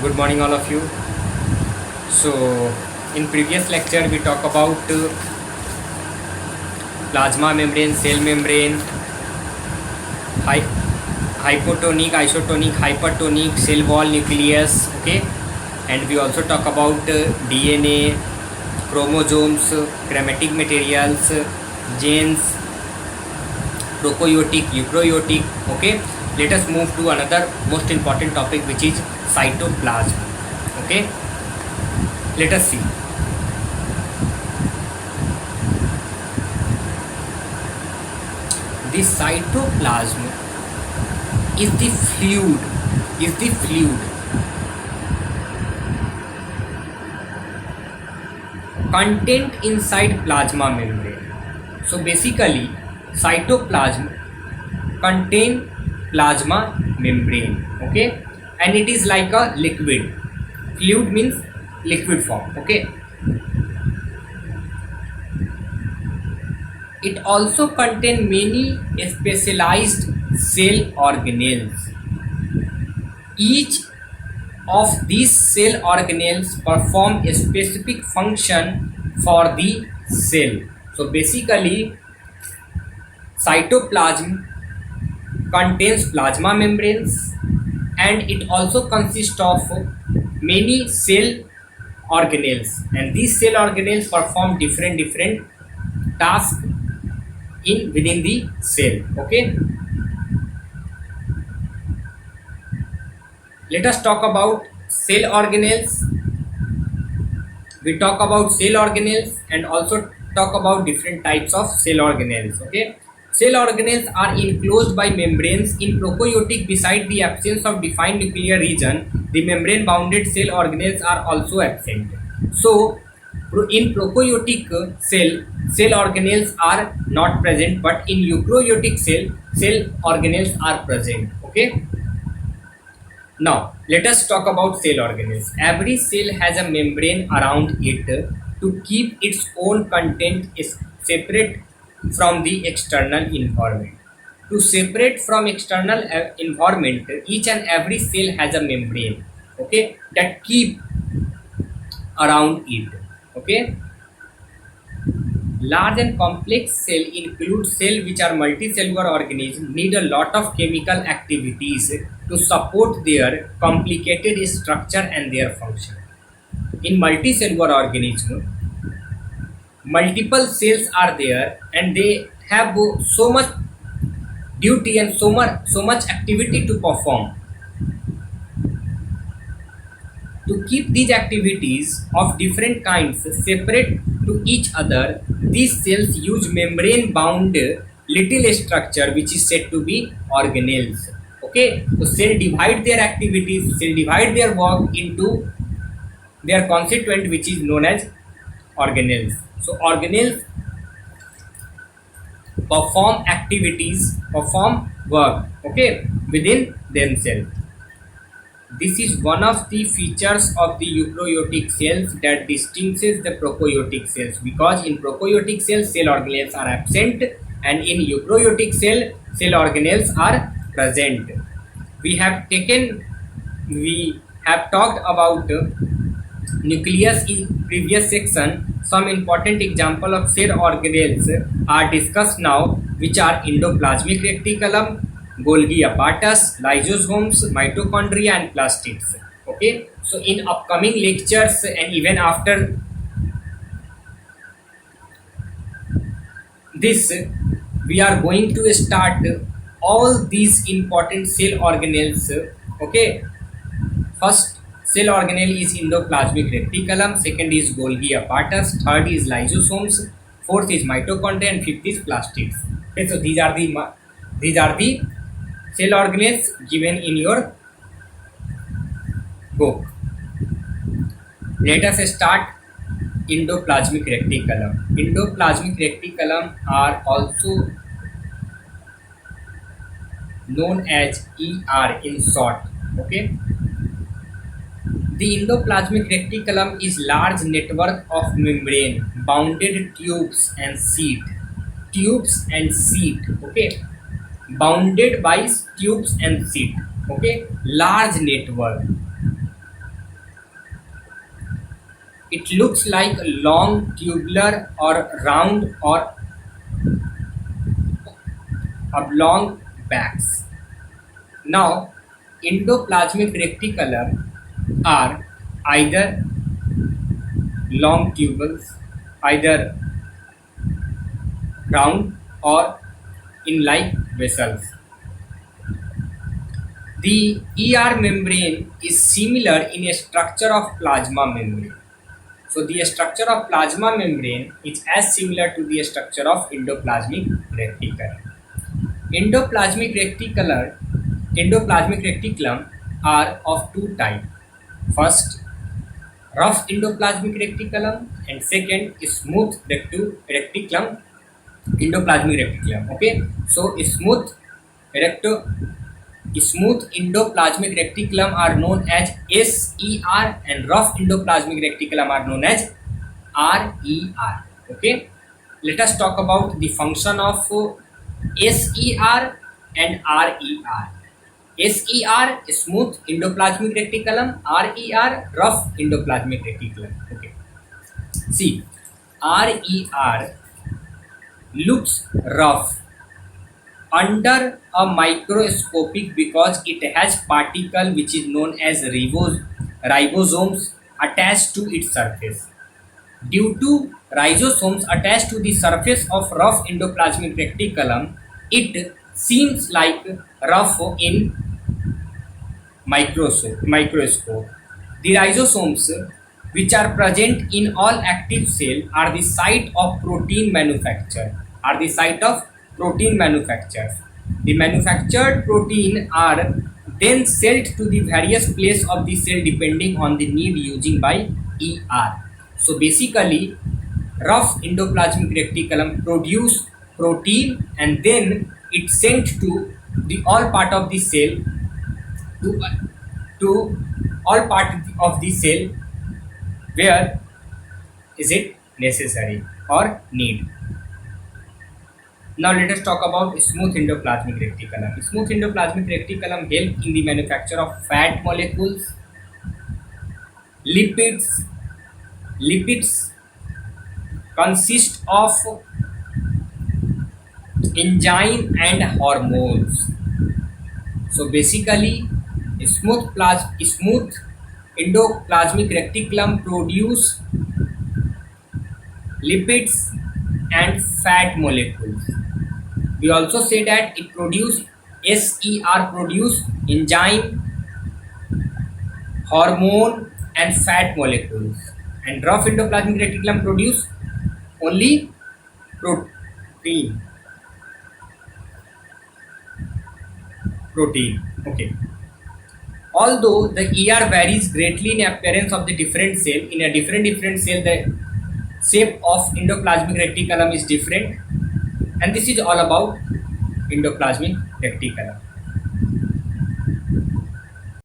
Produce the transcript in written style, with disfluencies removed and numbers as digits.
Good morning, all of you. So, in previous lecture, we talk about plasma membrane, cell membrane, hy- hypotonic, isotonic, hypertonic, cell wall, nucleus. Okay, and we also talk about DNA, chromosomes, chromatic materials, genes, prokaryotic, eukaryotic. Okay, let us move to another most important topic, which is cytoplasm. Okay, let us see. The cytoplasm is the fluid content inside plasma membrane. So basically, cytoplasm contain plasma membrane. Okay, and it is like a liquid. Fluid means liquid form. Okay, it also contain many specialized cell organelles. Each of these cell organelles perform a specific function for the cell. So basically, cytoplasm contains plasma membranes, and it also consists of many cell organelles, and these cell organelles perform different tasks in within the cell. Okay, let us talk about cell organelles. We talk about cell organelles and also talk about different types of cell organelles. Okay, cell organelles are enclosed by membranes in prokaryotic. Beside the absence of defined nuclear region, the membrane bounded cell organelles are also absent. So in prokaryotic cell organelles are not present, but in eukaryotic cell organelles are present. Okay, now, let us talk about cell organelles. Every cell has a membrane around it to keep its own content is separate from the external environment. To separate from external environment, each and every cell has a membrane, okay, that keep around it. Okay, large and complex cell include cells which are multicellular organisms need a lot of chemical activities to support their complicated structure and their function. In multicellular organism, multiple cells are there and they have so much duty and so much activity to perform. To keep these activities of different kinds separate to each other, these cells use membrane bound little structure which is said to be organelles. Okay, so cell divide their activities, cell divide their work into their constituent which is known as organelles. So organelles perform activities, perform work, okay, within themselves. This is one of the features of the eukaryotic cells that distinguishes the prokaryotic cells, because in prokaryotic cells cell organelles are absent and in eukaryotic cell organelles are present. We have talked about nucleus in previous section. Some important example of cell organelles are discussed now, which are endoplasmic reticulum, Golgi apparatus, lysosomes, mitochondria, and plastids. Okay, so in upcoming lectures and even after this, we are going to start all these important cell organelles. Okay, first cell organelle is endoplasmic reticulum, second is Golgi apparatus, third is lysosomes, fourth is mitochondria, and fifth is plastids. Okay, so these are the cell organelles given in your book. Let us start endoplasmic reticulum. Endoplasmic reticulum are also known as ER in short. Okay, the endoplasmic reticulum is large network of membrane bounded tubes and sheet. Okay, bounded by tubes and sheet. Okay, large network it looks like long, tubular or round or oblong bags. Now, endoplasmic reticulum are either long tubules, either round or in like vessels. The ER membrane is similar in a structure of plasma membrane. So the structure of plasma membrane is as similar to the structure of endoplasmic reticulum. Endoplasmic reticulum are of two types. First, rough endoplasmic reticulum, and second is smooth reticulum, endoplasmic reticulum. Okay, so smooth endoplasmic reticulum are known as SER, and rough endoplasmic reticulum are known as RER. Okay, let us talk about the function of SER and RER. SER smooth endoplasmic reticulum, RER rough endoplasmic reticulum. Okay, see, RER looks rough under a microscopic because it has particle which is known as ribosomes attached to its surface. Due to ribosomes attached to the surface of rough endoplasmic reticulum, it seems like rough in microscope. The ribosomes, which are present in all active cells, are the site of protein manufacture. The manufactured protein are then sent to the various place of the cell depending on the need using by ER. So basically, rough endoplasmic reticulum produce protein and then it sent to the all part of the cell to all part of the cell where is it necessary or need. Now let us talk about smooth endoplasmic reticulum. Smooth endoplasmic reticulum help in the manufacture of fat molecules, lipids. Lipids consist of enzyme and hormones. So basically, smooth endoplasmic reticulum produce lipids and fat molecules. We also say that it produce SER produce enzyme, hormone and fat molecules, and rough endoplasmic reticulum produce only protein. Okay. Although the ER varies greatly in appearance of the different cell, in a different cell the shape of endoplasmic reticulum is different, and this is all about endoplasmic reticulum.